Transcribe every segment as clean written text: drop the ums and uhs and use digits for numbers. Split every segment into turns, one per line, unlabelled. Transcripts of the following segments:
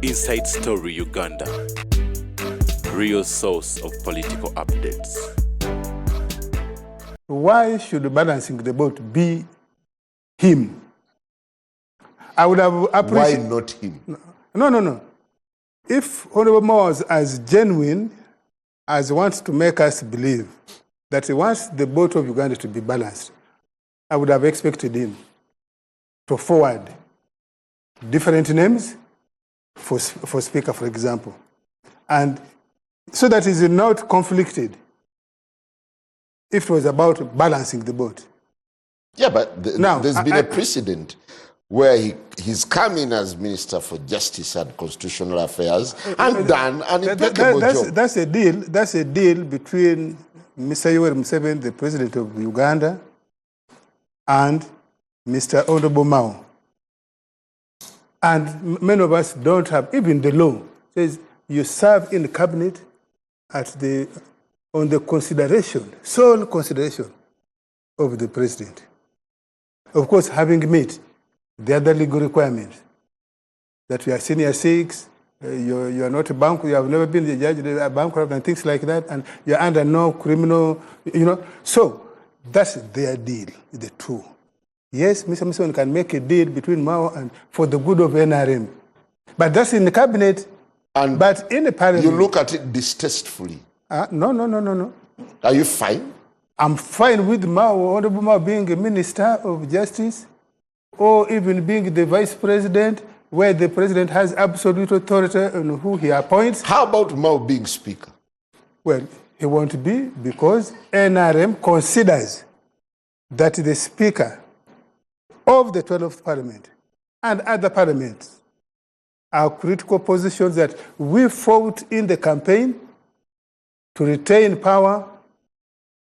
Inside Story Uganda, real source of political updates.
Why should balancing the boat be him? I would have appreciated...
Why not him?
No. If Honorable Mao was as genuine as wants to make us believe that he wants the boat of Uganda to be balanced, I would have expected him to forward different names for Speaker, for example, and so that he's not conflicted if it was about balancing the boat.
Yeah, but there's been a precedent where he's come in as Minister for Justice and Constitutional Affairs and done an impeccable job.
That's a deal. That's a deal between Mr. Yoweri Museveni, the President of Uganda, and Mr. Honorable Mao. And many of us don't have, even the law says you serve in the cabinet on the consideration, sole consideration of the president. Of course, having met the other legal requirements, that you are senior six, you are not a bank, you have never been the judge, a bankrupt and things like that, and you're under no criminal, So that's their deal, the two. Yes, Mr. Museveni can make a deal between Mao and for the good of NRM. But that's in the cabinet. But in the parliament...
You look at it distastefully.
No.
Are you fine?
I'm fine with Mao, Honorable Mao being a Minister of Justice, or even being the Vice President, where the President has absolute authority on who he appoints.
How about Mao being Speaker?
Well, he won't be because NRM considers that the Speaker of the 12th Parliament and other parliaments are critical positions that we fought in the campaign to retain power,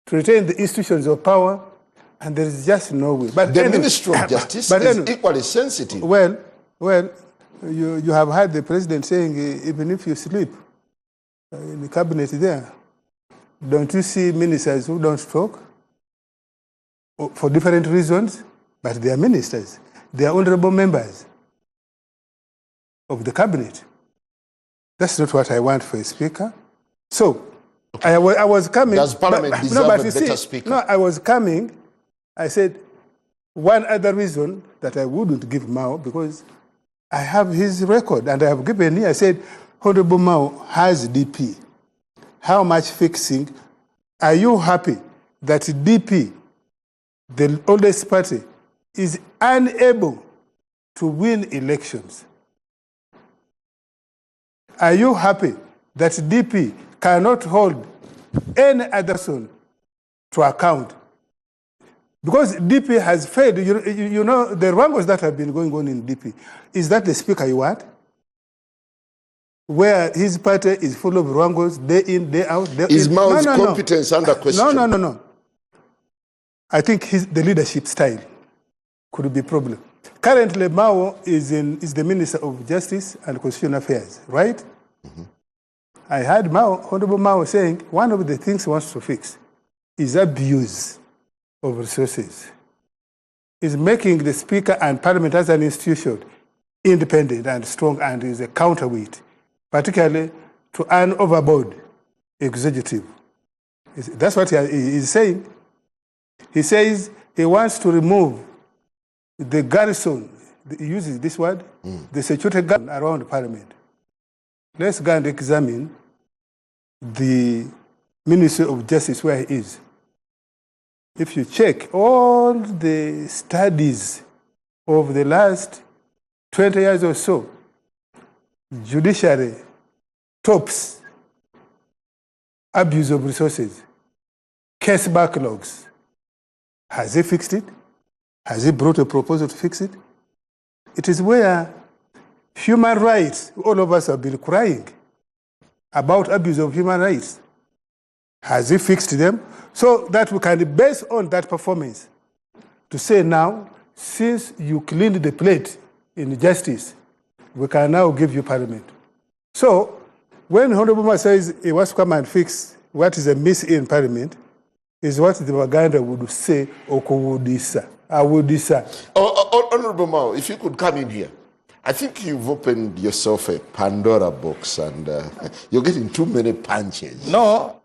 to retain the institutions of power, and there is just no way. But
the Minister of Justice is equally sensitive.
Well, you have heard the President saying, even if you sleep in the cabinet there, don't you see ministers who don't talk for different reasons? But they are ministers. They are honorable members of the cabinet. That's not what I want for a speaker. So, okay. I was coming...
Does Parliament deserve a better speaker?
No, I was coming. I said, one other reason that I wouldn't give Mao, because I have his record, and I have given here, I said, Honorable Mao has DP. How much fixing? Are you happy that DP, the oldest party, is unable to win elections? Are you happy that DP cannot hold any other son to account? Because DP has failed. You know, the wrangles that have been going on in DP, is that the speaker you want? Where his party is full of wrangles, day in, day out.
Is Mao's competence under question?
No. I think the leadership style could be a problem. Currently, Mao is the Minister of Justice and Constitutional Affairs, right? Mm-hmm. I heard Honorable Mao saying one of the things he wants to fix is abuse of resources. Is making the Speaker and Parliament as an institution independent and strong and is a counterweight, particularly to an overboard executive. That's what he is saying. He says he wants to remove the garrison, he uses this word, the security guard around Parliament. Let's go and examine the Ministry of Justice where he is. If you check all the studies of the last 20 years or so, judiciary tops abuse of resources, case backlogs. Has he fixed it? Has he brought a proposal to fix it? It is where human rights, all of us have been crying about abuse of human rights. Has he fixed them? So that we can base on that performance to say now, since you cleaned the plate in justice, we can now give you Parliament. So when Honorable Mao says he wants to come and fix what is amiss in Parliament, is what the Waganda would say, Okowudisa. Awudisa.
Honorable Mao, if you could come in here. I think you've opened yourself a Pandora box and you're getting too many punches.
No,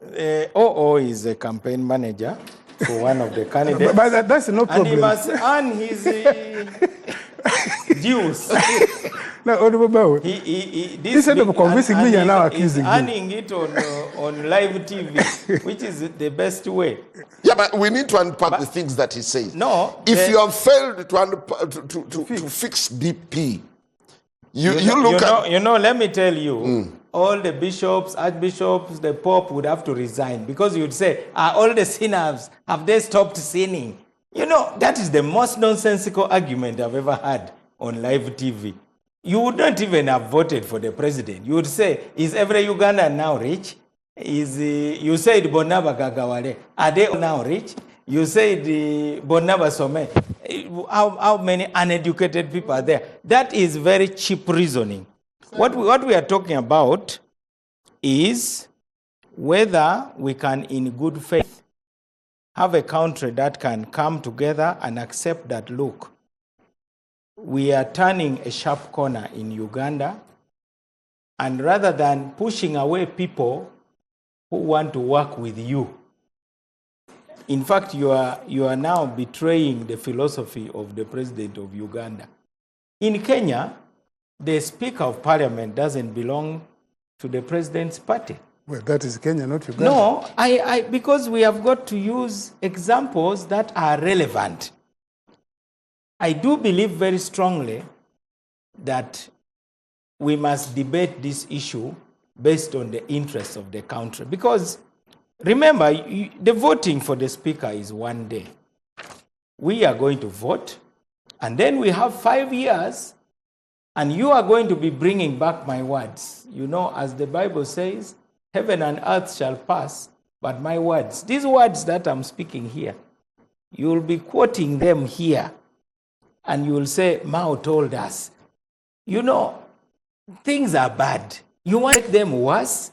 OO is a campaign manager for one of the candidates.
But that's no problem.
And he must earn his dues.
No, Honorable Bao, instead of convincing me, you're now accusing me.
Earning it on live TV, which is the best way.
Yeah, but we need to unpack the things that he says.
No.
If you have failed to fix DP, you look at...
let me tell you, all the bishops, archbishops, the Pope would have to resign because you'd say, all the sinners, have they stopped sinning? You know, that is the most nonsensical argument I've ever had on live TV. You would not even have voted for the president. You would say, is every Ugandan now rich? You said Bonaba Gagawale. Are they now rich? You said Bonaba Some. How many uneducated people are there? That is very cheap reasoning. What we are talking about is whether we can, in good faith, have a country that can come together and accept that, look, we are turning a sharp corner in Uganda, and rather than pushing away people who want to work with you, in fact, you are now betraying the philosophy of the president of Uganda. In Kenya, the Speaker of Parliament doesn't belong to the president's party.
Well, that is Kenya, not Uganda.
No, because we have got to use examples that are relevant. I do believe very strongly that we must debate this issue based on the interests of the country. Because remember, the voting for the speaker is one day. We are going to vote, and then we have 5 years, and you are going to be bringing back my words. You know, as the Bible says, heaven and earth shall pass, but my words, these words that I'm speaking here, you will be quoting them here. And you will say, Mao told us. You know, things are bad. You want to make them worse?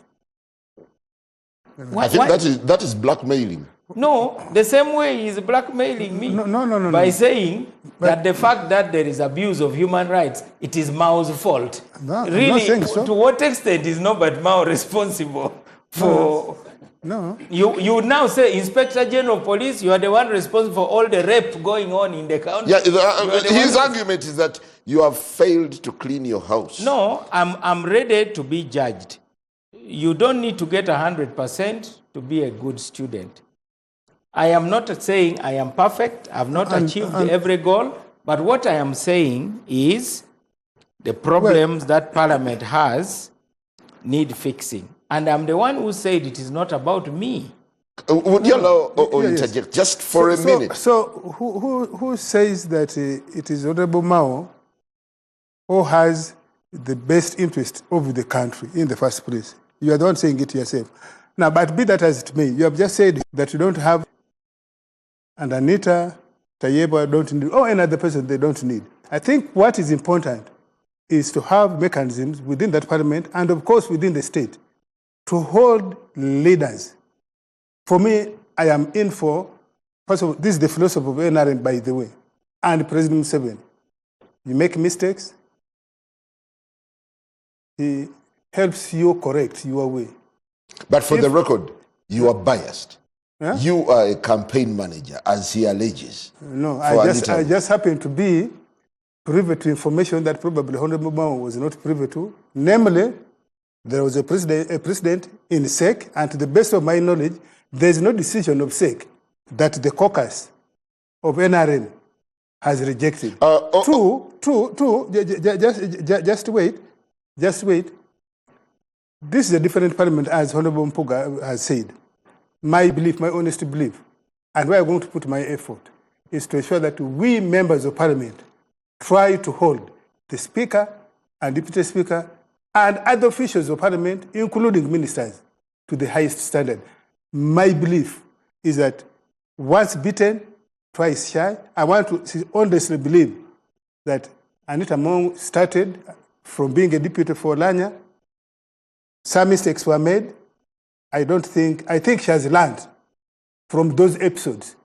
I think that is blackmailing.
No, the same way he's blackmailing me.
No.
By saying that the fact that there is abuse of human rights, it is Mao's fault.
No,
really,
I'm not saying so.
To what extent is Norbert Mao responsible for...
No.
You now say, Inspector General of Police, you are the one responsible for all the rape going on in the country.
Yeah, his argument is that you have failed to clean your house.
No, I'm ready to be judged. You don't need to get 100% to be a good student. I am not saying I am perfect. I've not achieved every goal. But what I am saying is the problems that Parliament has need fixing. And I'm the one who said it is not about me.
Would you allow interject just for a minute?
So who says that it is Honorable Mao who has the best interest of the country in the first place? You are the one saying it yourself. Now, but be that as it may, you have just said that you don't have, and Anita, Tayeba don't need, or any other person they don't need. I think what is important is to have mechanisms within that parliament and, of course, within the state to hold leaders. For me, I am in for, first of all, this is the philosophy of NRM, by the way, and President Museveni. You make mistakes, he helps you correct your way.
But for the record, you are biased.
Huh?
You are a campaign manager, as he alleges.
No, I just happen to be privy to information that probably Honorable Mao was not privy to. Namely, there was a president in SEC, and to the best of my knowledge, there is no decision of SEC that the caucus of NRM has rejected. Just wait. This is a different parliament, as Honorable Mpuga has said. My belief, my honest belief, and where I'm going to put my effort, is to ensure that we members of parliament try to hold the speaker and deputy speaker and other officials of parliament, including ministers, to the highest standard. My belief is that once beaten, twice shy. I want to honestly believe that Anita Mong started from being a deputy for Lanya. Some mistakes were made. I think she has learned from those episodes.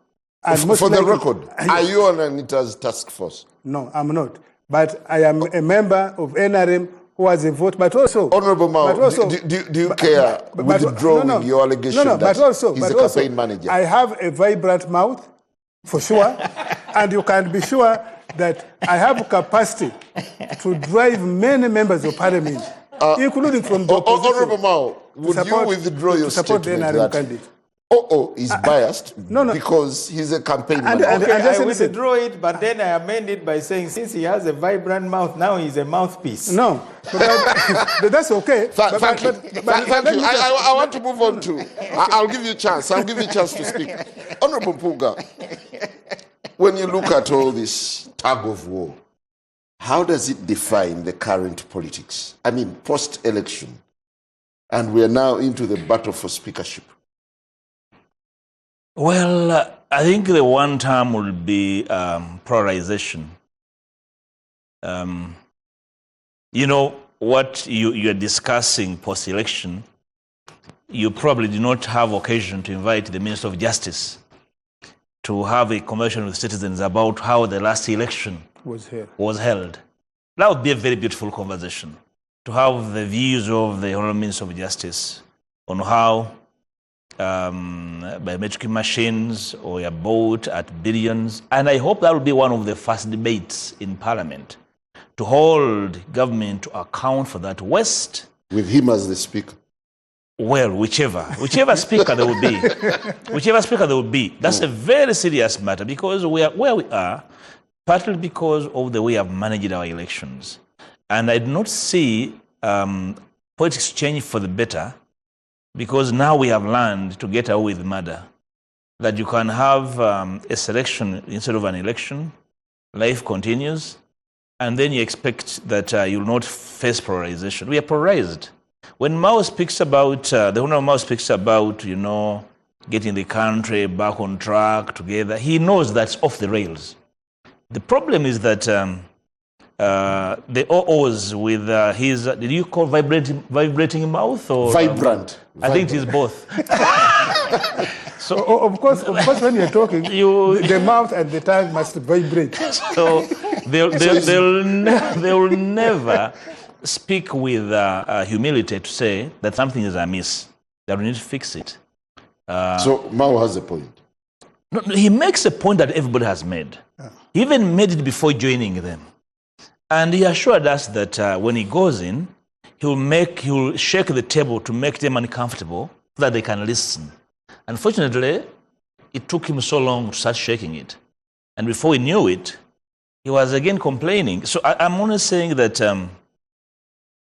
And
for the record, are you on Anita's task force?
No, I'm not. but I am a member of NRM who has a vote, but also...
Honorable Mao, do you care withdrawing your allegation that he's a campaign manager?
I have a vibrant mouth, for sure, and you can be sure that I have capacity to drive many members of parliament, including from the opposition.
Honorable Mao, would you withdraw your statement that is biased because he's a campaign manager?
I withdraw it, but then I amend it by saying since he has a vibrant mouth, now he's a mouthpiece.
No, but that's okay.
Thank you. I want to move on to... I'll give you a chance. I'll give you a chance to speak. Honorable Puga, when you look at all this tug of war, how does it define the current politics? I mean, post-election, and we are now into the battle for speakership.
Well, I think the one term will be polarization. You know, what you're discussing post-election, you probably did not have occasion to invite the Minister of Justice to have a conversation with citizens about how the last election was held. That would be a very beautiful conversation, to have the views of the Honourable Minister of Justice on how biometric machines or a boat at billions. And I hope that will be one of the first debates in Parliament, to hold government to account for that waste.
With him as the speaker?
Well, whichever speaker there will be. Whichever speaker there will be. That's a very serious matter, because we are where we are, partly because of the way we have managed our elections. And I do not see politics change for the better, because now we have learned to get away with murder. That you can have a selection instead of an election, life continues, and then you expect that you will not face polarization. We are polarized. When Mao speaks about, the Honourable Mao speaks about, you know, getting the country back on track together, he knows that's off the rails. The problem is that the OOs with his, did you call vibrating mouth? Or,
Vibrant.
I think it is both.
So, of course, when you're talking, the mouth and the tongue must vibrate.
So they'll never speak with humility to say that something is amiss, that we need to fix it.
So Mao has a point.
No, he makes a point that everybody has made. He even made it before joining them. And he assured us that when he goes in, he'll shake the table to make them uncomfortable so that they can listen. Unfortunately, it took him so long to start shaking it. And before he knew it, he was again complaining. So I'm only saying that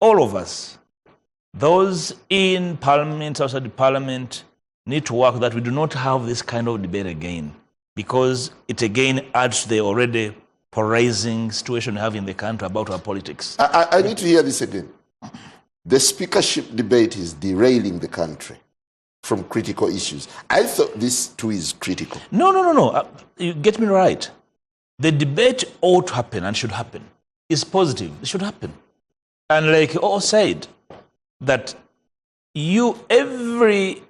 all of us, those in Parliament, outside the Parliament, need to work that we do not have this kind of debate again, because it again adds to the already polarizing situation we have in the country about our politics.
I need to hear this again. The speakership debate is derailing the country from critical issues. I thought this too is critical.
No. You get me right. The debate ought to happen and should happen. It's positive. It should happen. And like you all said, that every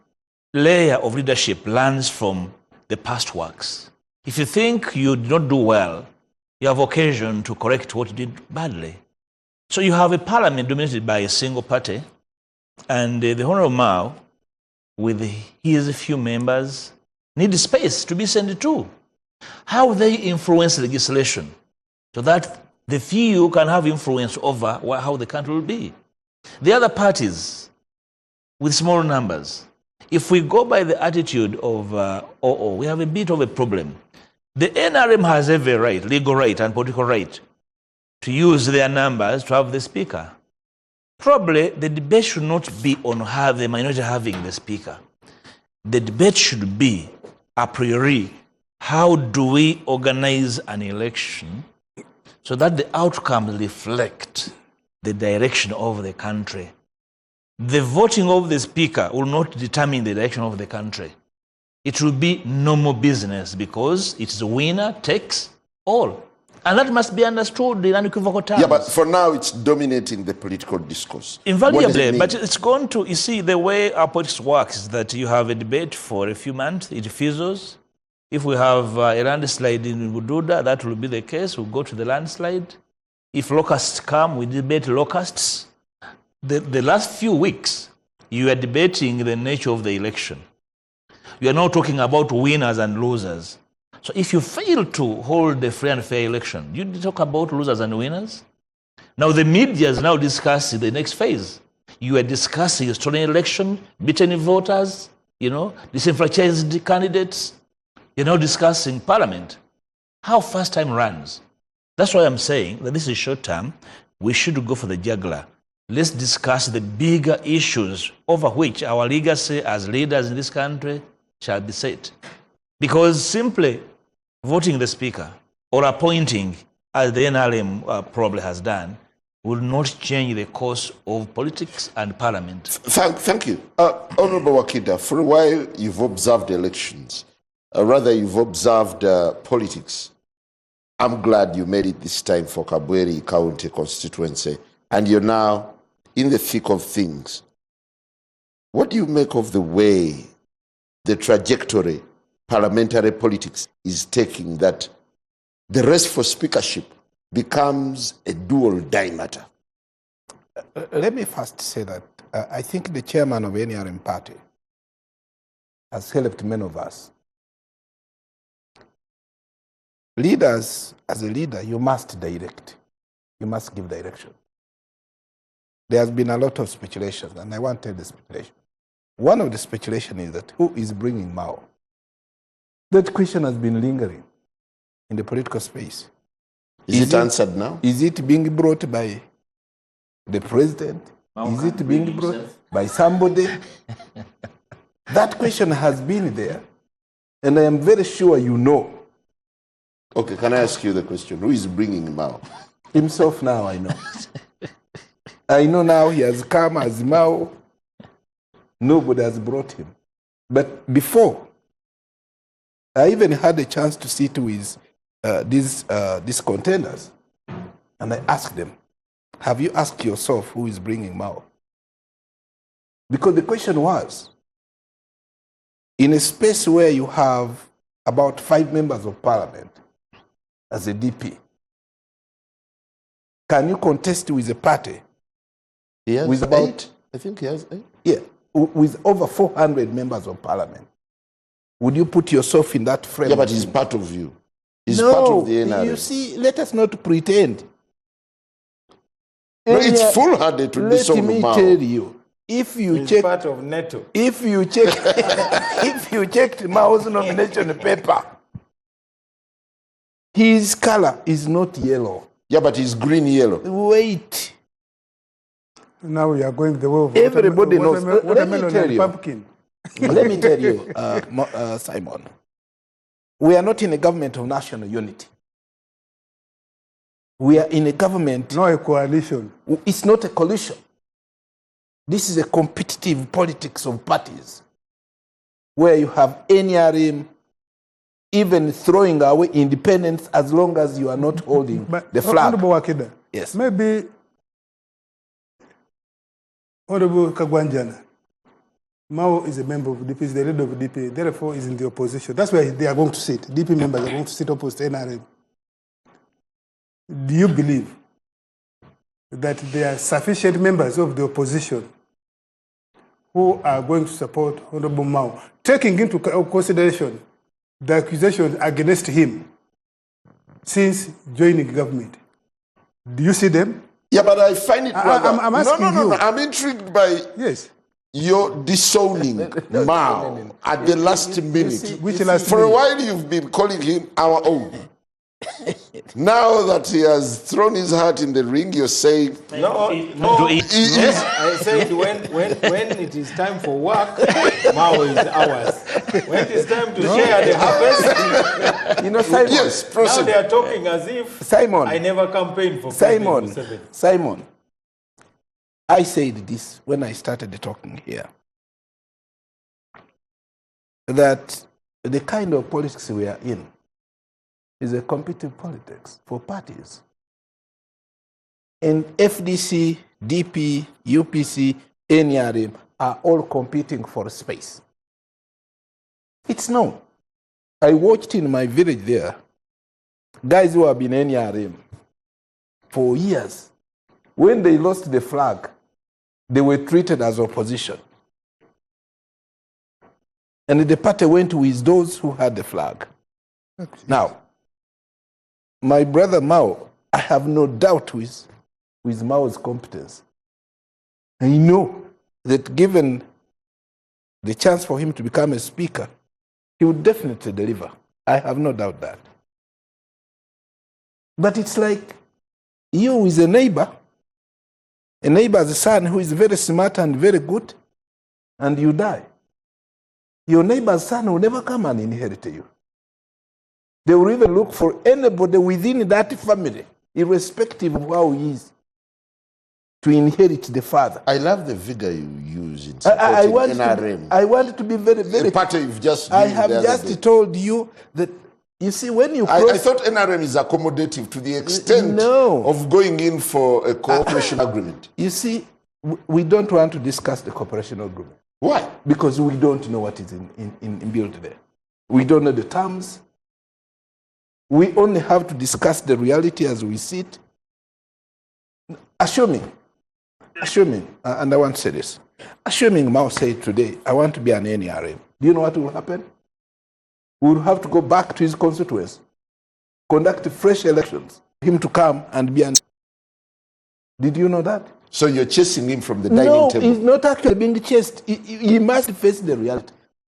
layer of leadership learns from the past works. If you think you did not do well, you have occasion to correct what you did badly. So you have a parliament dominated by a single party, and the Honourable Mao, with his few members, need space to be sent to. How they influence legislation so that the few can have influence over how the country will be. The other parties, with small numbers, if we go by the attitude of we have a bit of a problem. The NRM has every right, legal right and political right, to use their numbers to have the speaker. Probably the debate should not be on how the minority having the speaker. The debate should be, a priori, how do we organize an election so that the outcomes reflect the direction of the country. The voting of the speaker will not determine the direction of the country. It will be normal business because it's a winner takes all. And that must be understood in unequivocal terms.
Yeah, but for now it's dominating the political discourse.
Invariably, but it's going to, you see, the way our politics works is that you have a debate for a few months, it fizzles. If we have a landslide in Bududa, that will be the case. We'll go to the landslide. If locusts come, we debate locusts. The last few weeks, you are debating the nature of the election. You are now talking about winners and losers. So if you fail to hold a free and fair election, you talk about losers and winners? Now the media is now discussing the next phase. You are discussing a stolen election, beaten voters, disenfranchised candidates. You're now discussing parliament. How fast time runs. That's why I'm saying that this is short term. We should go for the jugular. Let's discuss the bigger issues over which our legacy as leaders in this country shall be set. Because simply voting the speaker or appointing, as the NRM probably has done, will not change the course of politics and parliament.
Thank you. Honorable Wakida, for a while you've observed elections. Rather, you've observed politics. I'm glad you made it this time for Kabweri County constituency, and you're now in the thick of things. What do you make of the way, the trajectory parliamentary politics is taking, that the race for speakership becomes a dual diameter?
Let me first say that I think the chairman of NRM party has helped many of us. Leaders, as a leader, you must direct. You must give direction. There has been a lot of speculations, and I want to tell the speculation. One of the speculations is that who is bringing Mao? That question has been lingering in the political space.
Is it answered now?
Is it being brought by the president? Is it being brought by somebody? That question has been there, and I am very sure you know.
Okay, can I ask you the question? Who is bringing Mao?
Himself now, I know. I know now he has come as Mao. Nobody has brought him. But before, I even had a chance to sit with these contenders, and I asked them, have you asked yourself who is bringing Mao? Because the question was, in a space where you have about 5 members of parliament as a DP, can you contest with a party?
He has
with
8. I think he has 8.
Yeah, with over 400 members of parliament. Would you put yourself in that frame?
Yeah, but he's part of you. He's
no,
part of the NRM.
You see, let us not pretend.
No, it's foolhardy to disown Mao.
Let me tell you, if you
He's
check,
part of NATO.
if you check, if you checked Mao's nomination paper, his color is not yellow.
Yeah, but he's green-yellow.
Wait.
Now we are going the way of
Everybody knows.
watermelon
Let me tell
and
you.
pumpkin.
Let me tell you, Simon, we are not in a government of national unity. We are in a government.
No a coalition.
It's not a coalition. This is a competitive politics of parties where you have NRM even throwing away independence as long as you are not holding the flag.
Honorable Wakida,
Yes.
maybe Honorable Kagwanjana, Mao is a member of DP, is the leader of DP, therefore is in the opposition. That's where they are going to sit. DP members are going to sit opposite NRM. Do you believe that there are sufficient members of the opposition who are going to support Honorable Mao, taking into consideration the accusations against him since joining government? Do you see them?
Yeah, but I find it rather...
I'm asking
no.
you.
I'm intrigued by
Yes.
your disowning Mao at the last minute.
Which last
For a
minute?
while, you've been calling him our own. Now that he has thrown his heart in the ring, you're saying...
No,
Yes.
I said when it is time for work, Mao is ours. When it is time to share the harvest,
You know, Simon.
Yes,
now
proceed.
they are talking as if
Simon.
I never campaigned for
Simon.
President Museveni.
Simon. I said this when I started talking here, that the kind of politics we are in is a competitive politics for parties. And FDC, DP, UPC, NRM are all competing for space. It's known. I watched in my village there, guys who have been NRM, for years. When they lost the flag, they were treated as opposition. And the party went with those who had the flag. Now, my brother Mao, I have no doubt with Mao's competence. I know that given the chance for him to become a speaker, he would definitely deliver. I have no doubt that. But it's like you with a neighbor's son who is very smart and very good, and you die. Your neighbor's son will never come and inherit you. They will even look for anybody within that family, irrespective of how he is, to inherit the father.
I love the vigor you use in supporting NRM.
I want to be very, very...
The party you've just...
I have just told you that, you see, when you cross...
I thought NRM is accommodative to the extent of going in for a cooperation agreement.
You see, we don't want to discuss the cooperation agreement.
Why?
Because we don't know what is in built there. We don't know the terms. We only have to discuss the reality as we see it. Assuming, and I want to say this, assuming Mao said today, I want to be an NRM, do you know what will happen? We will have to go back to his constituents, conduct fresh elections, him to come and be an... Did you know that?
So you're chasing him from the dining table?
No, he's not actually being chased. He must face the reality.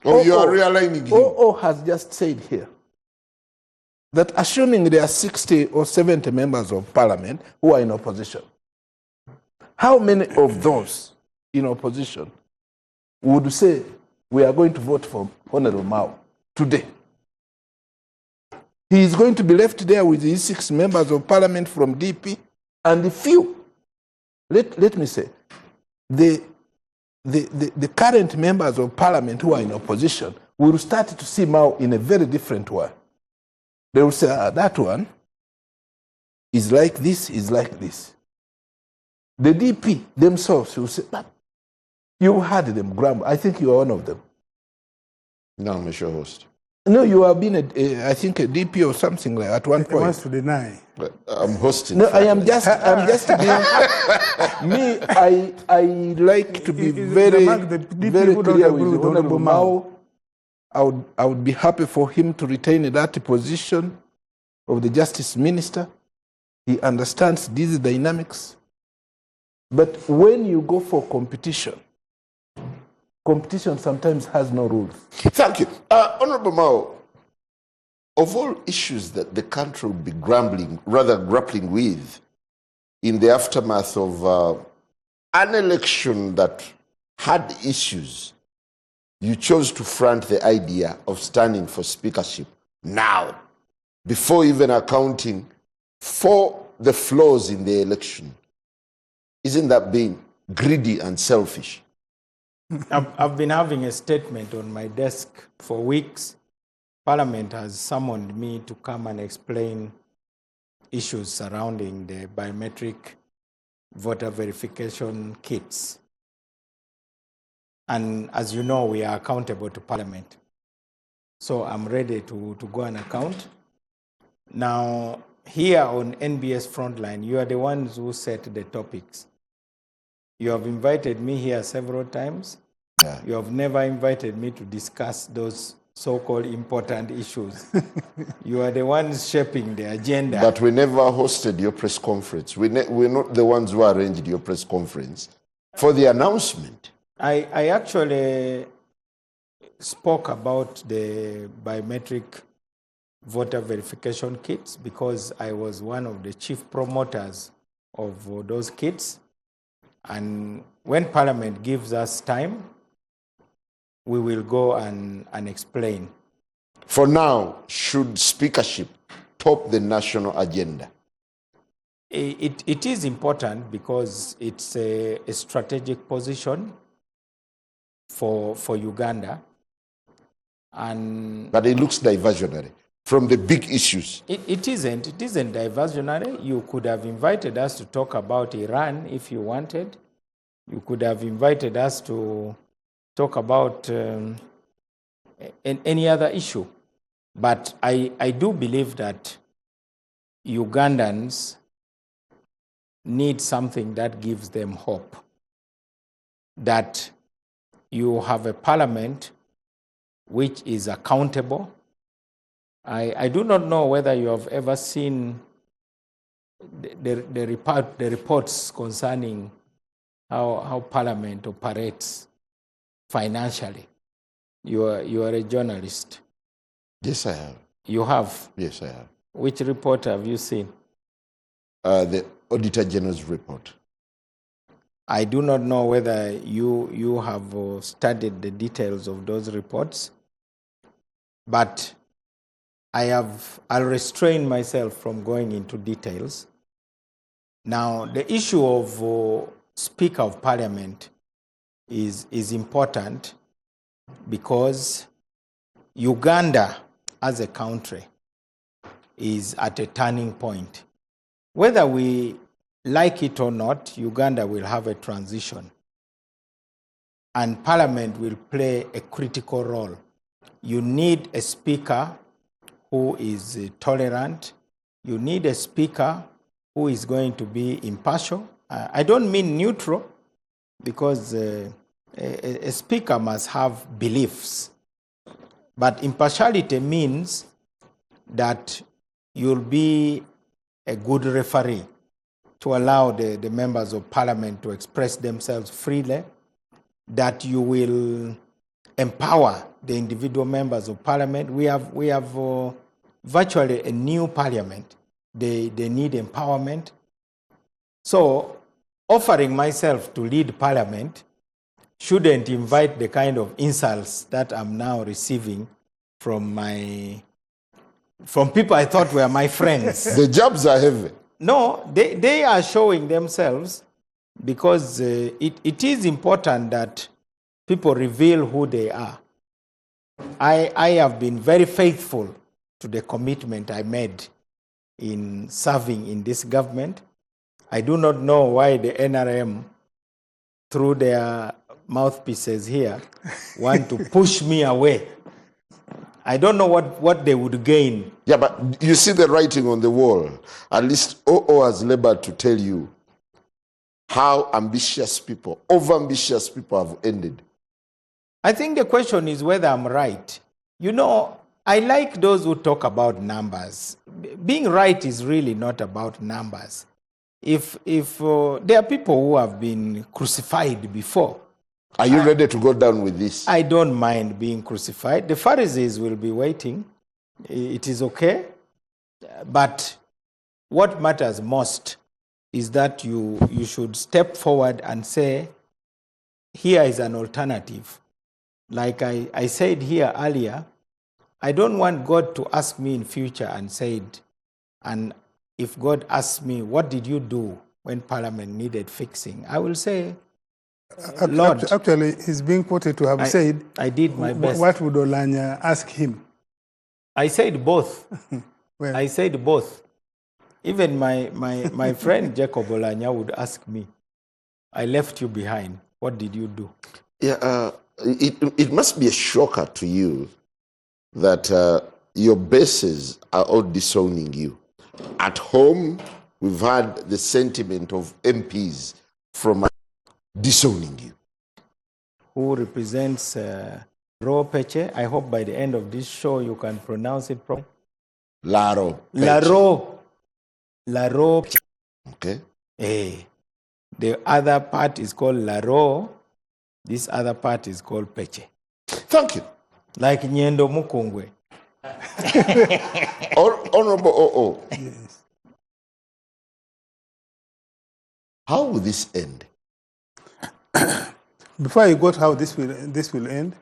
Oh, you are realigning him?
OO has just said here that assuming there are 60 or 70 members of parliament who are in opposition, how many of those in opposition would say, we are going to vote for Honorable Mao today? He is going to be left there with his 6 members of parliament from DP and the few. Let me say, the current members of parliament who are in opposition will start to see Mao in a very different way. They will say, that one is like this, is like this. The DP themselves will say, but you heard them grumble. I think you are one of them.
No, Mr. Host.
No, you have been, I think, a DP or something like at one point. He
wants to deny.
But I'm hosting.
No, I am just being, me, I like to be very clear with Honorable Mao. I would be happy for him to retain that position of the Justice Minister. He understands these dynamics. But when you go for competition, competition sometimes has no rules.
Thank you. Honorable Mao, of all issues that the country will be grappling with in the aftermath of an election that had issues, you chose to front the idea of standing for speakership now, before even accounting for the flaws in the election. Isn't that being greedy and selfish?
I've been having a statement on my desk for weeks. Parliament has summoned me to come and explain issues surrounding the biometric voter verification kits. And as you know, we are accountable to Parliament. So I'm ready to go and account. Now, here on NBS Frontline, you are the ones who set the topics. You have invited me here several times.
Yeah.
You have never invited me to discuss those so-called important issues. You are the ones shaping the agenda.
But we never hosted your press conference. We're not the ones who arranged your press conference for the announcement.
I actually spoke about the biometric voter verification kits because I was one of the chief promoters of those kits. And when Parliament gives us time, we will go and explain.
For now, should speakership top the national agenda?
It is important because it's a strategic position for Uganda.
But it looks diversionary from the big issues.
It isn't diversionary. You could have invited us to talk about Iran if you wanted. You could have invited us to talk about any other issue. But I do believe that Ugandans need something that gives them hope. That you have a parliament which is accountable. I do not know whether you have ever seen the reports concerning how parliament operates financially. You are a journalist.
Yes, I have.
You have?
Yes, I have.
Which report have you seen?
The Auditor General's report.
I do not know whether you have studied the details of those reports, but I'll restrain myself from going into details. Now, the issue of Speaker of Parliament is important because Uganda as a country is at a turning point. Whether we like it or not, Uganda will have a transition. And Parliament will play a critical role. You need a speaker who is tolerant. You need a speaker who is going to be impartial. I don't mean neutral, because a speaker must have beliefs. But impartiality means that you'll be a good referee to allow the members of parliament to express themselves freely, that you will empower the individual members of parliament. We have virtually a new parliament. They need empowerment. So offering myself to lead parliament shouldn't invite the kind of insults that I'm now receiving from people I thought were my friends.
The jobs are heavy.
No, they are showing themselves, because it is important that people reveal who they are. I have been very faithful to the commitment I made in serving in this government. I do not know why the NRM, through their mouthpieces here, want to push me away. I don't know what they would gain.
Yeah, but you see the writing on the wall. At least OO has labored to tell you how ambitious people, over-ambitious people have ended.
I think the question is whether I'm right. You know, I like those who talk about numbers. Being right is really not about numbers. If there are people who have been crucified before.
Are you ready to go down with this?
I don't mind being crucified. The Pharisees will be waiting. It is okay. But what matters most is that you should step forward and say, here is an alternative. Like I said here earlier, I don't want God to ask me in future and if God asks me, what did you do when Parliament needed fixing? I will say, Lord.
Actually, he's being quoted to have said,
I did my best.
What would Olanya ask him?
I said both.
Well,
I said both. Even my friend Jacob Olanya would ask me, I left you behind. What did you do?
Yeah, it must be a shocker to you that your bases are all disowning you. At home, we've had the sentiment of MPs from disowning you.
Who represents Ro Peche? I hope by the end of this show you can pronounce it properly.
Laro.
Laro.
Okay.
The other part is called Laro. This other part is called Peche.
Thank you.
Like Nyendo Mukungwe.
Honorable OO.
yes.
How will this end?
Before I got how this will end,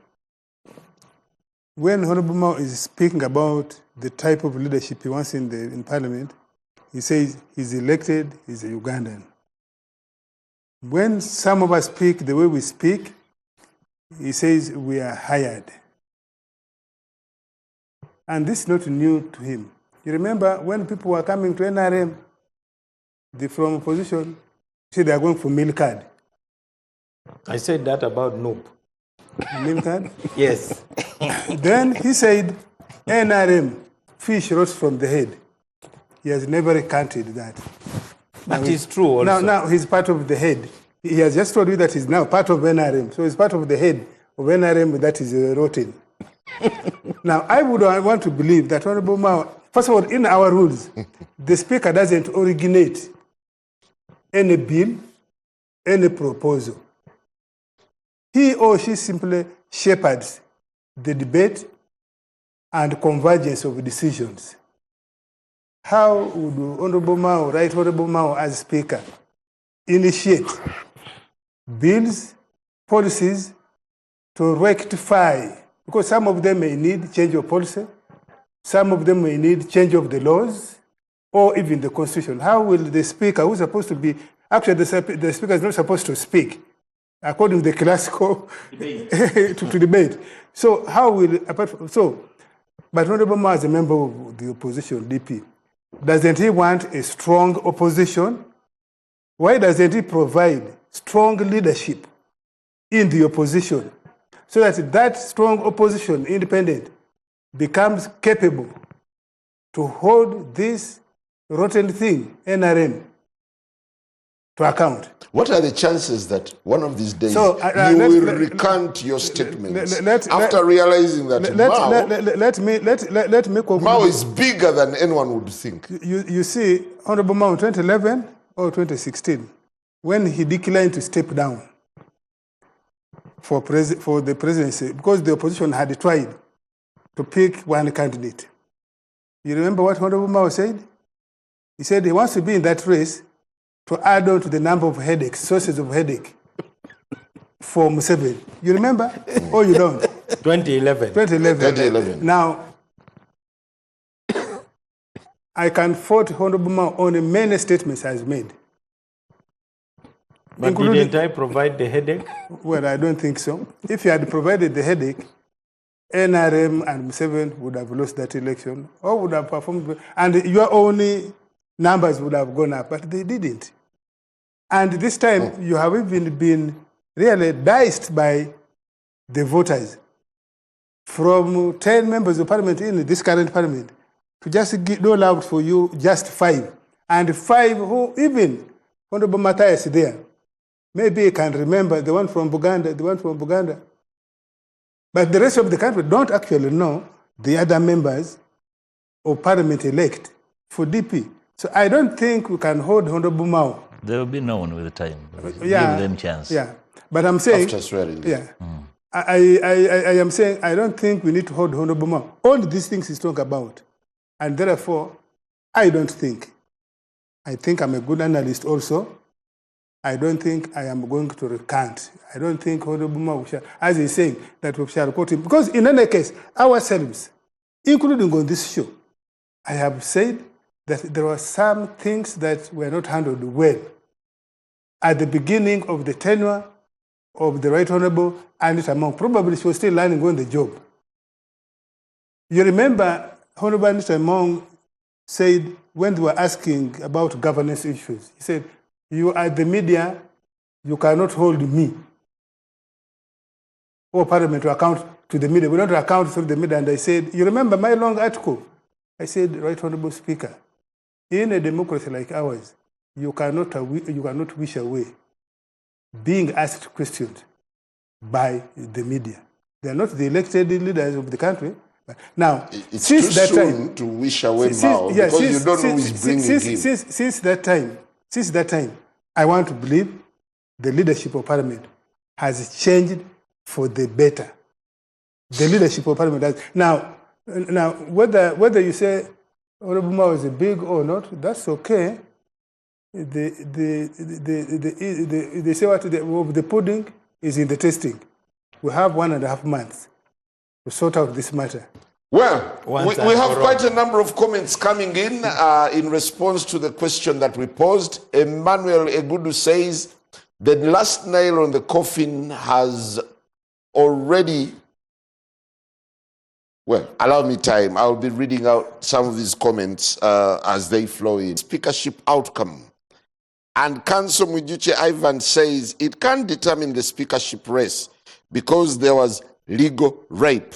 when Honorable Mao is speaking about the type of leadership he wants in Parliament, he says he's elected, he's a Ugandan. When some of us speak the way we speak, he says we are hired. And this is not new to him. You remember when people were coming to NRM, from opposition, said they are going for meal card.
I said that about Noob.
Meal card?
Yes.
Then he said, NRM, fish rots from the head. He has never recanted that.
But it's true also.
Now he's part of the head. He has just told you that he's now part of NRM. So he's part of the head of NRM that is rotten. Now, I would want to believe that Honorable Mao, first of all, in our rules, the Speaker doesn't originate any bill, any proposal. He or she simply shepherds the debate and convergence of decisions. How would Honorable Mao, Right Honorable Mao as Speaker, initiate bills, policies to rectify? Because some of them may need change of policy, some of them may need change of the laws, or even the Constitution. How will the Speaker, who's supposed to be, actually the Speaker is not supposed to speak, according to the classical to debate. So how will, but Honorable Mao as a member of the opposition, DP, doesn't he want a strong opposition? Why doesn't he provide strong leadership in the opposition so that that strong opposition, independent, becomes capable to hold this rotten thing, NRM, to account?
What are the chances that one of these days you will recant your statements after realizing that Mao is bigger than anyone would think?
You see, Honorable Mao in 2011 or 2016, when he declined to step down for the presidency, because the opposition had tried to pick one candidate. You remember what Honorable Mao said? He said he wants to be in that race to add on to the number of headaches, sources of headache for Museveni. You remember? Or you don't?
2011.
2011.
Now, I can fault Honorable Mao on many statements he has made.
But didn't I provide the headache?
Well, I don't think so. If he had provided the headache, NRM and Museveni would have lost that election or would have performed, and your only numbers would have gone up, but they didn't. And this time, you have even been really diced by the voters. From 10 members of parliament in this current parliament, to just dole out for you just 5. And 5 who even, Honorable Matthias there, maybe you can remember the one from Buganda, But the rest of the country don't actually know the other members of parliament elect for DP. So I don't think we can hold Honorable Mao.
They will be known with the time.
Yeah,
give them chance.
Yeah, but I'm saying
After swearing.
Yeah, I am saying I don't think we need to hold Honorable Mao. All these things he's talking about, and therefore, I don't think. I think I'm a good analyst also. I don't think I am going to recant. I don't think Honorable Mao, as he's saying, that we shall quote him. Because in any case, ourselves, including on this show, I have said that there were some things that were not handled well at the beginning of the tenure of the Right Honorable Anita Mao. Probably she was still learning on the job. You remember Honorable Anita Mao said when they were asking about governance issues, he said, "You are the media, you cannot hold me or Parliament to account to the media. We don't account to the media." And I said, you remember my long article? I said, Right Honorable Speaker, in a democracy like ours, you cannot wish away being asked questions by the media. They are not the elected leaders of the country. Now,
it's
since
too
that
soon
time,
to wish away Mao because you don't know who is bringing him.
Since that time, I want to believe the leadership of Parliament has changed for the better. The leadership of Parliament has. Now, whether you say Honorable Mao is big or not, that's okay. They say what the pudding is in the tasting. We have 1.5 months to sort out this matter.
Well, we have quite a number of comments coming in response to the question that we posed. Emmanuel Egudu says, the last nail on the coffin has already... Well, allow me time. I'll be reading out some of these comments as they flow in. Speakership outcome. And Council Mwijuche Ivan says, it can't determine the speakership race because there was legal rape.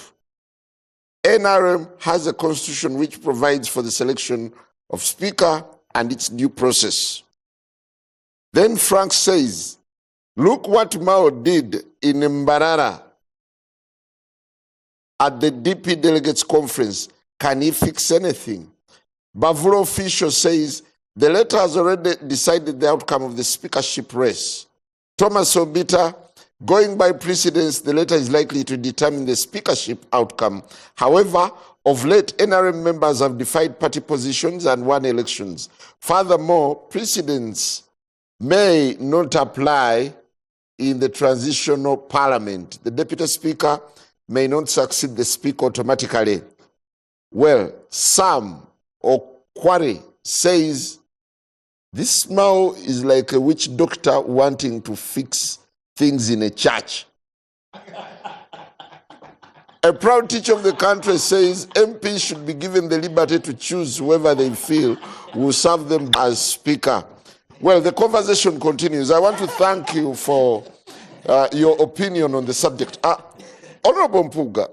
NRM has a constitution which provides for the selection of speaker and its due process. Then Frank says, look what Mao did in Mbarara at the DP Delegates Conference. Can he fix anything? Bavuro official says, the letter has already decided the outcome of the speakership race. Thomas Obita, going by precedence, the letter is likely to determine the speakership outcome. However, of late, NRM members have defied party positions and won elections. Furthermore, precedents may not apply in the transitional parliament. The deputy speaker may not succeed the speaker automatically. Well, Sam Okwari says, this Mao is like a witch doctor wanting to fix things in a church. A proud teacher of the country says MPs should be given the liberty to choose whoever they feel will serve them as speaker. Well, the conversation continues. I want to thank you for your opinion on the subject. Honorable Mpuga,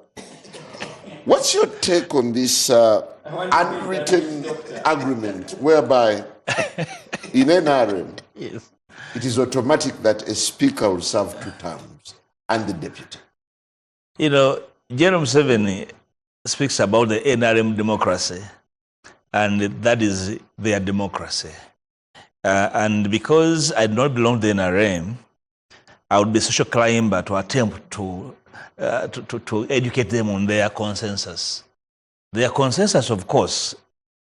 what's your take on this unwritten agreement whereby in NRM,
Yes.
it is automatic that a speaker will serve 2 terms and the deputy?
You know, General Museveni speaks about the NRM democracy, and that is their democracy. And because I do not belong to the NRM, I would be a social climber to attempt to educate them on their consensus. Their consensus, of course,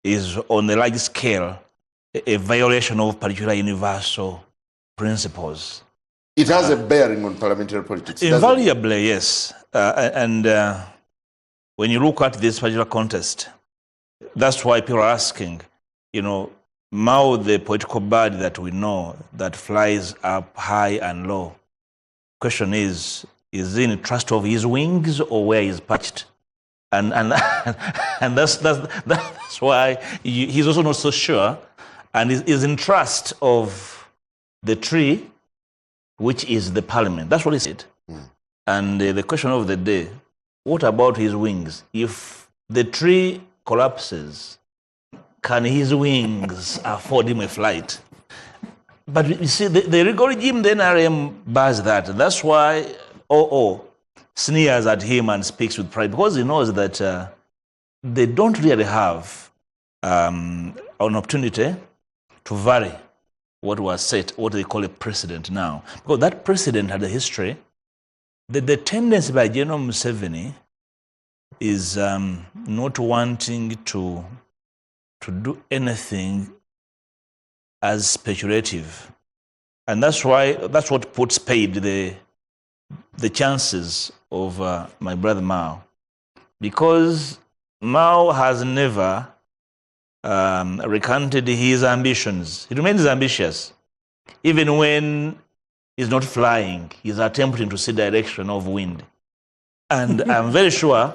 is on a large scale a violation of particular universal principles.
It has a bearing on parliamentary politics.
Invariably, yes. When you look at this particular contest, that's why people are asking, you know, Mao, the political bird that we know, that flies up high and low. Question is he in trust of his wings or where he's perched? And that's why he's also not so sure, and is in trust of the tree, which is the parliament. That's what he said. And the question of the day, what about his wings? If the tree collapses, can his wings afford him a flight? But you see, the legal regime, the NRM bars that. That's why sneers at him and speaks with pride, because he knows that they don't really have an opportunity to vary what was set, what they call a precedent now. Because that precedent had a history. The tendency by General Museveni is not wanting to do anything as speculative. And that's what puts paid the chances of my brother Mao. Because Mao has never recanted his ambitions. He remains ambitious. Even when he's not flying, he's attempting to see direction of wind. And I'm very sure...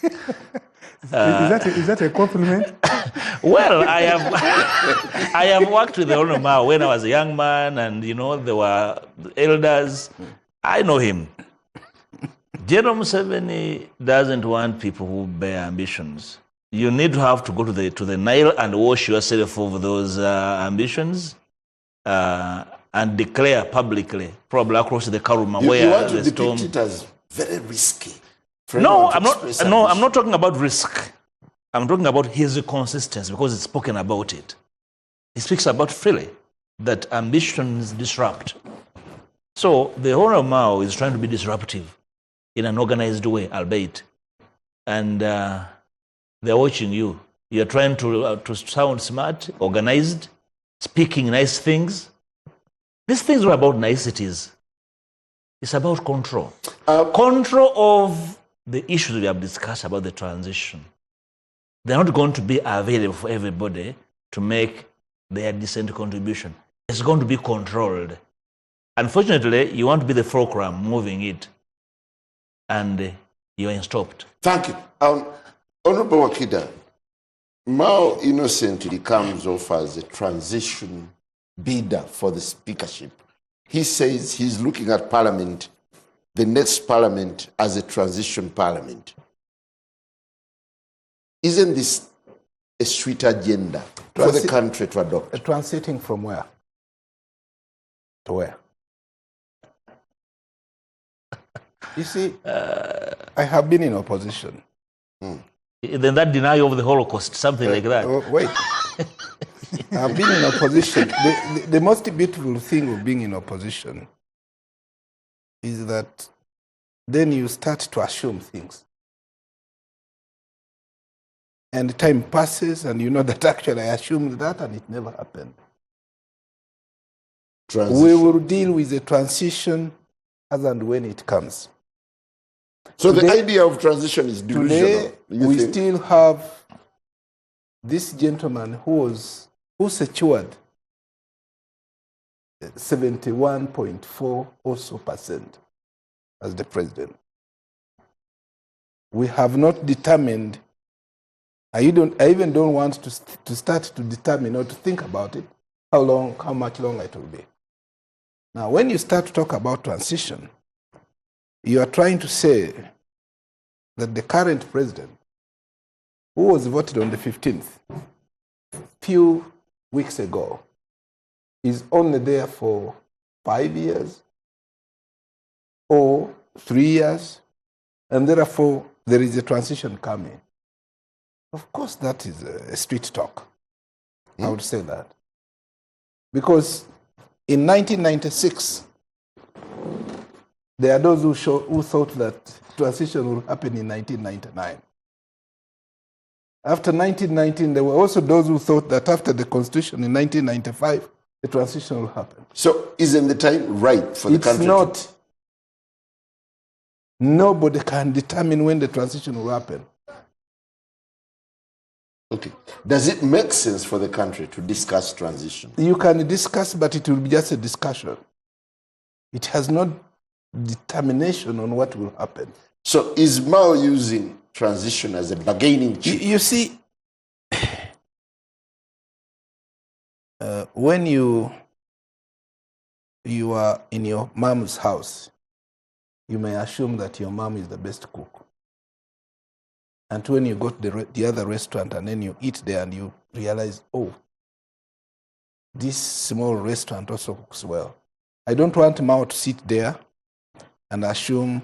is that a compliment?
Well, I have worked with the Honorable Mao when I was a young man, and you know there were elders. I know him. General Museveni doesn't want people who bear ambitions. You need to have to go to the Nile and wash yourself of those ambitions and declare publicly, probably across the Karuma, where
you want to
the storm.
depict it as very risky.
No, I'm not talking about risk. I'm talking about his consistency, because it's spoken about it. He speaks about freely that ambitions disrupt. So the Honorable Mao is trying to be disruptive in an organized way, albeit. And they're watching you. You're trying to sound smart, organized, speaking nice things. These things are about niceties. It's about control. Control of the issues we have discussed about the transition. They're not going to be available for everybody to make their decent contribution. It's going to be controlled. Unfortunately, you want to be the fulcrum moving it, and you're stopped.
Thank you. Honorable Wakida, Mao innocently comes off as a transition bidder for the speakership. He says he's looking at parliament, the next parliament, as a transition parliament. Isn't this a sweet agenda for the country to adopt?
Transiting from where? To where? You see, I have been in opposition.
Then that denial of the Holocaust, something like that.
Wait. I've been in opposition. The most beautiful thing of being in opposition is that then you start to assume things. And time passes and you know that actually I assumed that and it never happened.
Transition.
We will deal with the transition as and when it comes.
So
Today-
the idea of transition is delusional.
Today,
you
we
think?
still have this gentleman who secured 71.4 or so percent as the president. We have not determined, I even don't want to start to determine or to think about it, how much longer it will be. Now, when you start to talk about transition, you are trying to say that the current president, who was voted on the 15th, few weeks ago, is only there for 5 years or 3 years, and therefore there is a transition coming. Of course, that is a street talk. I would say that. Because in 1996, there are those who thought that transition would happen in 1999. After 1919, there were also those who thought that after the Constitution in 1995, the transition will happen.
So isn't the time right for the country?
It's not. Nobody can determine when the transition will happen.
Okay. Does it make sense for the country to discuss transition?
You can discuss, but it will be just a discussion. It has no determination on what will happen.
So is Mao using transition as a bargaining chip?
You see, when you are in your mom's house, you may assume that your mom is the best cook. And when you go to the other restaurant and then you eat there and you realize, oh, this small restaurant also cooks well. I don't want Mao to sit there and assume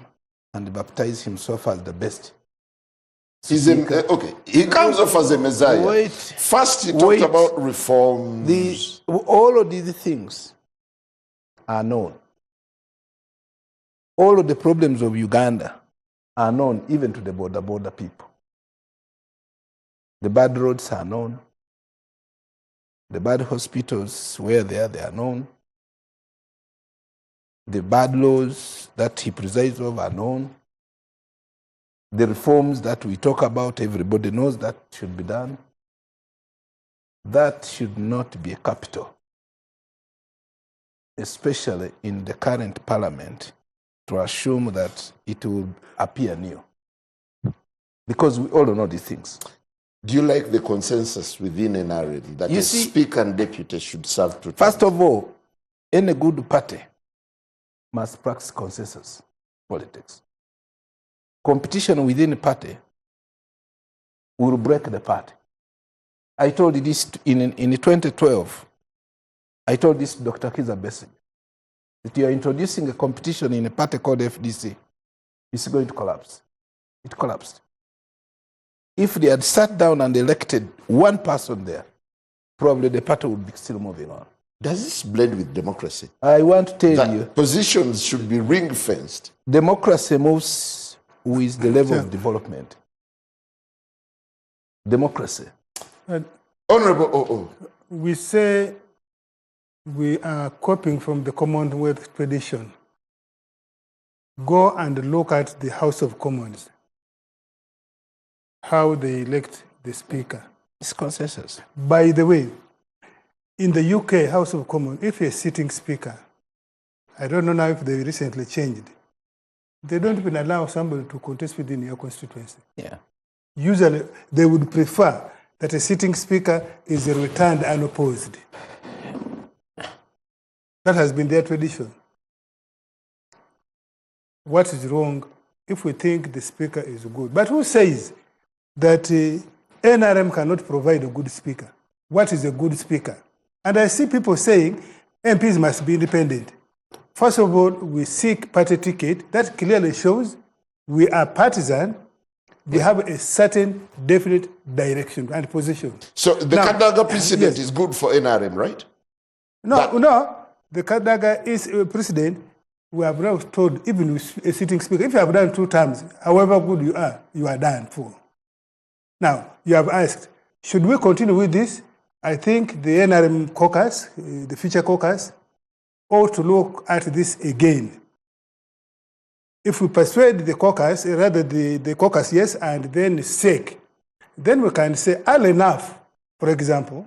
and baptize himself as the best.
Okay, he comes off as a messiah.
Wait.
First, he talked about reforms.
All of these things are known. All of the problems of Uganda are known even to the border people. The bad roads are known. The bad hospitals where they are known. The bad laws that he presides over are known. The reforms that we talk about, everybody knows that should be done. That should not be a capital, especially in the current parliament, to assume that it will appear new. Because we all know these things.
Do you like the consensus within NRM that speaker and deputy should serve to?
First of all, any good party must practice consensus politics. Competition within the party will break the party. I told you this in 2012. I told this to Dr. Kiza Besigye, that you are introducing a competition in a party called FDC. It's going to collapse. It collapsed. If they had sat down and elected one person there, probably the party would be still moving on.
Does this blend with democracy?
I want to tell
That
you,
positions should be ring-fenced.
democracy moves with the level of development. Democracy.
Honorable
We say we are copying from the Commonwealth tradition. Go and look at the House of Commons, how they elect the Speaker.
It's consensus.
By the way, in the UK House of Commons, if you're a sitting Speaker, I don't know now if they recently changed, they don't even allow somebody to contest within your constituency.
Yeah.
Usually, they would prefer that a sitting Speaker is returned unopposed. That has been their tradition. What is wrong if we think the Speaker is good? But who says that NRM cannot provide a good Speaker? What is a good Speaker? And I see people saying MPs must be independent. First of all, we seek party ticket. That clearly shows we are partisan. We have a certain definite direction and position.
So the Kadaga precedent is good for NRM, right?
No. The Kadaga is a precedent. We have now told, even with a sitting speaker, if you have done 2 terms, however good you are done for. Now, you have asked, should we continue with this? I think the NRM caucus, the future caucus, ought to look at this again. If we persuade the caucus, rather the caucus, yes, and then SEC, then we can say early enough, for example,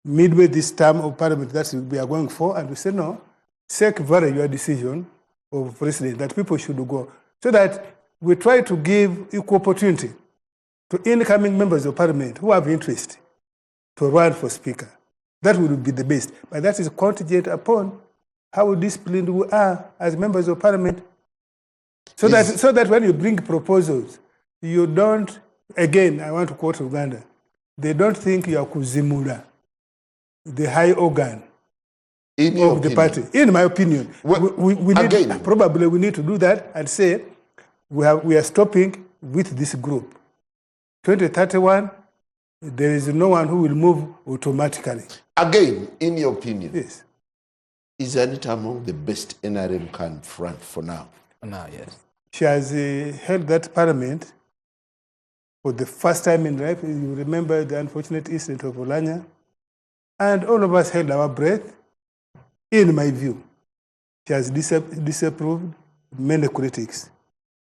midway this term of parliament that we are going for, and we say no, SEC vary your decision of president that people should go, so that we try to give equal opportunity to incoming members of parliament who have interest to run for speaker. That would be the best. But that is contingent upon how disciplined we are as members of parliament. So that when you bring proposals, you don't, again, I want to quote Uganda, they don't think you are kuzimura, the high organ of the party. In my opinion, we need, probably we need to do that and say we are stopping with this group. 2031, there is no one who will move automatically.
Again, in your opinion,
yes,
is Anita among the best NRM can front for now?
Now, yes.
She has held that parliament for the first time in life. You remember the unfortunate incident of Olanya. And all of us held our breath. In my view, she has disapproved many critics.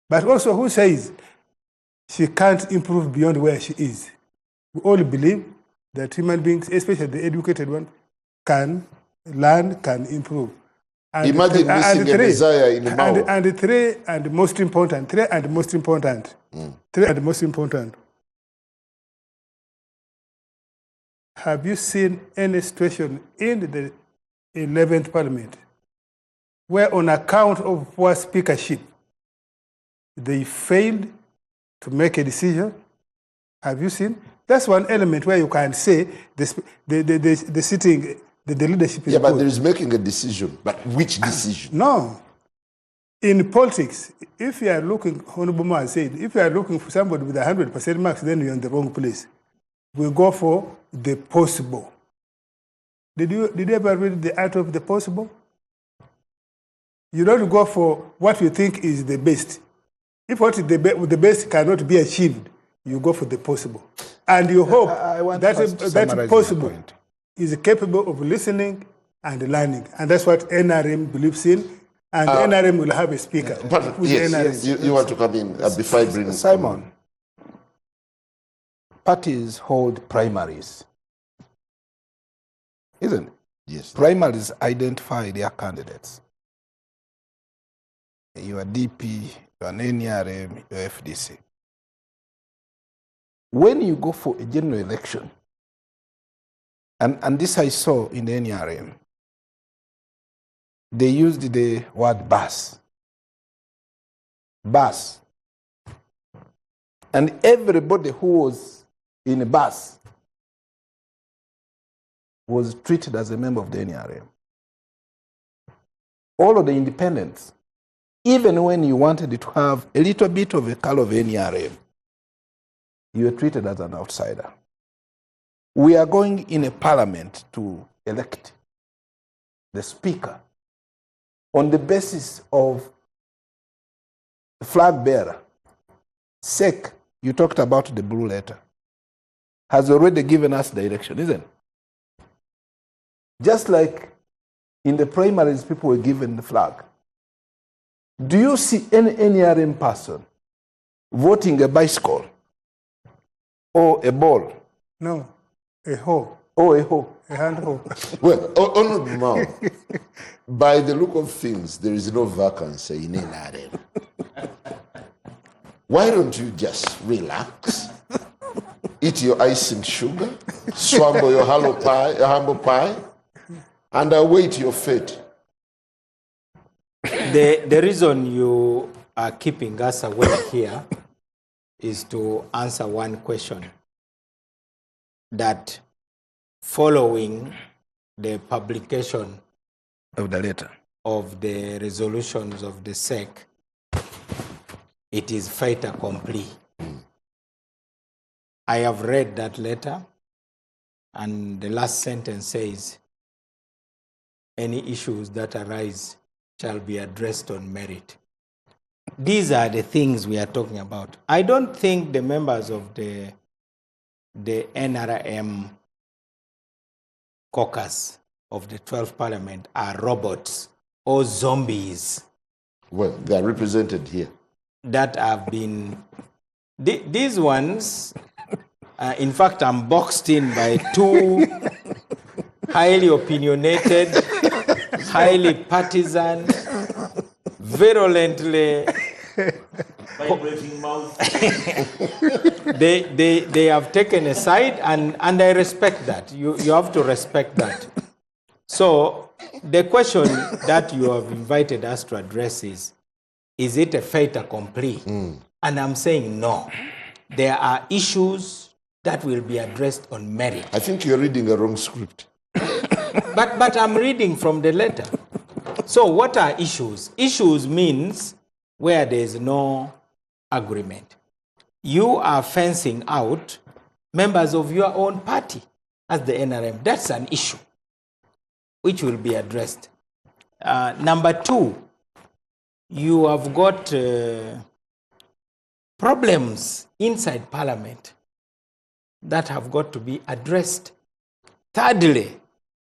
But also, who says she can't improve beyond where she is? We all believe that human beings, especially the educated one, can learn, can improve. And
imagine missing a desire in the mouth.
And three, and most important, have you seen any situation in the 11th Parliament where on account of poor speakership, they failed to make a decision? Have you seen? That's one element where you can say the sitting, the leadership is
but
good.
there is making a decision. But which decision?
No. In politics, if you are looking, Honorable Man said, if you are looking for somebody with 100% marks, then you're in the wrong place. We go for the possible. Did you ever read The Art of the Possible? You don't go for what you think is the best. If what is the best cannot be achieved, you go for the possible. And you hope that possible is capable of listening and learning. And that's what NRM believes in. And NRM will have a speaker.
Yes, you want to come in before I bring
Simon. Parties hold primaries, isn't it?
Yes.
Primaries identify their candidates. Your DP, your NRM, your FDC. When you go for a general election, and this I saw in the NRM, they used the word bus. Bus. And everybody who was in a bus was treated as a member of the NRM. All of the independents, even when you wanted to have a little bit of a color of NRM, you were treated as an outsider. We are going in a parliament to elect the speaker on the basis of the flag bearer. SEC, you talked about the blue letter, has already given us direction, isn't it? Just like in the primaries, people were given the flag. Do you see any NRM person voting a bicycle or a ball?
No, a hoe.
Oh, a hoe.
A hand hoe.
Well, Honorable Mao, by the look of things, there is no vacancy in NRM. Why don't you just relax, eat your icing sugar, swallow your humble pie, and await your fate?
The reason you are keeping us awake here is to answer one question. That following the publication
Of the letter.
of the resolutions of the SEC, it is fait accompli. I have read that letter, and the last sentence says, any issues that arise shall be addressed on merit. These are the things we are talking about. I don't think the members of the NRM caucus of the 12th Parliament are robots or zombies.
Well, they are represented here.
That have been, these ones, in fact, I'm boxed in by two highly opinionated, highly partisan, virulently.
Vibrating mouth.
They have taken a side, and I respect that. You have to respect that. So the question that you have invited us to address is it a fait accompli? And I'm saying no. There are issues that will be addressed on merit.
I think you're reading a wrong script.
But I'm reading from the letter. So what are issues? Issues means where there is no agreement. You are fencing out members of your own party as the NRM. That's an issue which will be addressed. Number two, you have got problems inside Parliament that have got to be addressed. Thirdly,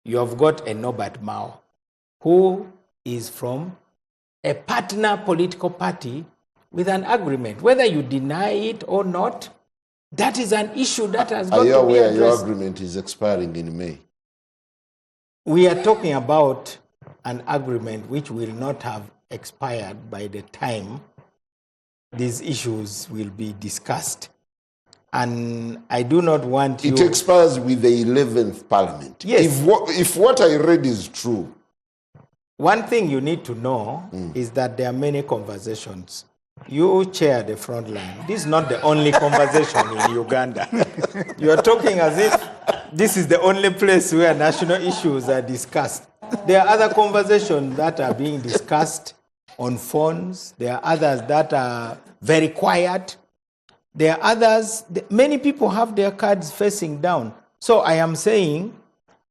you have got a Norbert Mao, who is from a partner political party with an agreement. Whether you deny it or not, that is an issue that has got to be addressed.
Are you aware your agreement is expiring in May?
We are talking about an agreement which will not have expired by the time these issues will be discussed. And I do not want you...
It expires with the 11th Parliament.
Yes.
If what I read is true.
One thing you need to know is that there are many conversations. You chair the front line. This is not the only conversation in Uganda. You are talking as if this is the only place where national issues are discussed. There are other conversations that are being discussed on phones. There are others that are very quiet. There are others, many people have their cards facing down. So I am saying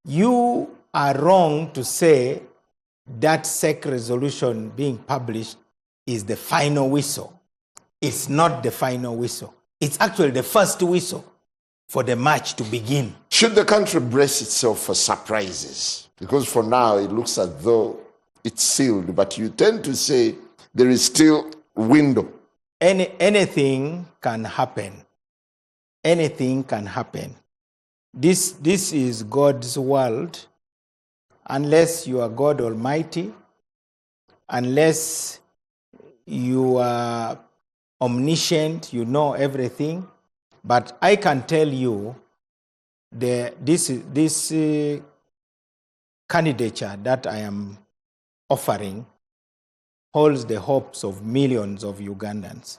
you are wrong to say that SEC resolution being published is the final whistle. It's not the final whistle. It's actually the first whistle for the match to begin.
Should the country brace itself for surprises? Because for now it looks as though it's sealed, but you tend to say there is still a window.
Anything can happen. Anything can happen. This is God's world. Unless you are God Almighty, unless you are omniscient, you know everything. But I can tell you this candidature that I am offering holds the hopes of millions of Ugandans.